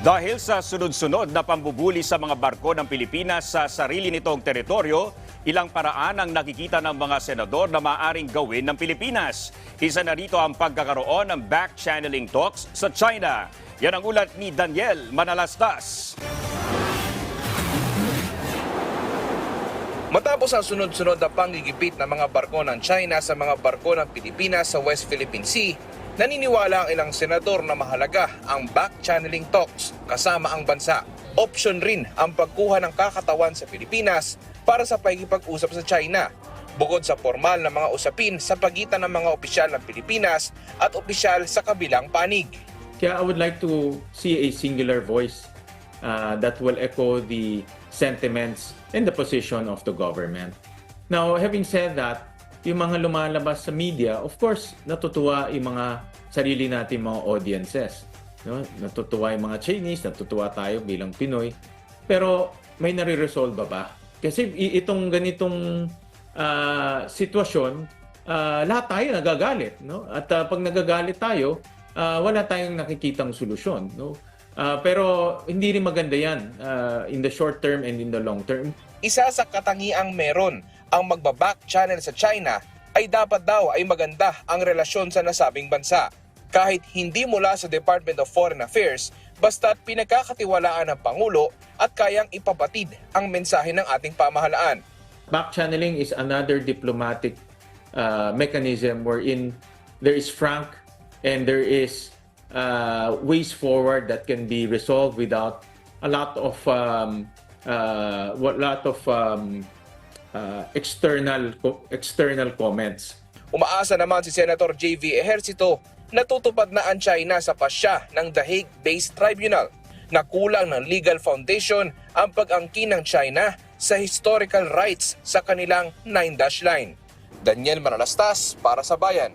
Dahil sa sunod-sunod na pambubuli sa mga barko ng Pilipinas sa sarili nitong teritoryo, ilang paraan ang nakikita ng mga senador na maaaring gawin ng Pilipinas. Isa na rito ang pagkakaroon ng back-channeling talks sa China. Yan ang ulat ni Daniel Manalastas. Matapos ang sunod-sunod na panggigipit ng mga barko ng China sa mga barko ng Pilipinas sa West Philippine Sea, naniniwala ang ilang senador na mahalaga ang back-channeling talks kasama ang bansa. Option rin ang pagkuha ng kakatawan sa Pilipinas para sa pakikipag-usap sa China, bukod sa formal na mga usapin sa pagitan ng mga opisyal ng Pilipinas at opisyal sa kabilang panig. Kaya I would like to see a singular voice that will echo the sentiments and the position of the government. Now, having said that, yung mga lumalabas sa media, of course, natutuwa yung mga sarili natin mga audiences. No? Natutuwa yung mga Chinese, natutuwa tayo bilang Pinoy. Pero may nare-resolve ba? Kasi itong ganitong sitwasyon, lahat tayo nagagalit. No? At pag nagagalit tayo, wala tayong nakikitang solusyon. No? Pero hindi rin maganda yan in the short term and in the long term. Isa sa katangiang meron ang magbaback channel sa China ay dapat daw ay maganda ang relasyon sa nasabing bansa. Kahit hindi mula sa Department of Foreign Affairs, basta't pinagkakatiwalaan ng Pangulo at kayang ipapatid ang mensahe ng ating pamahalaan. Back-channeling is another diplomatic mechanism wherein there is frank and there is ways forward that can be resolved without a lot of external comments. Umaasa naman si Senator J.V. Ejercito na tutupad na ang China sa pasya ng The Hague-based tribunal na kulang ng legal foundation ang pag-angkin ng China sa historical rights sa kanilang 9-dash line. Daniel Manalastas para sa Bayan.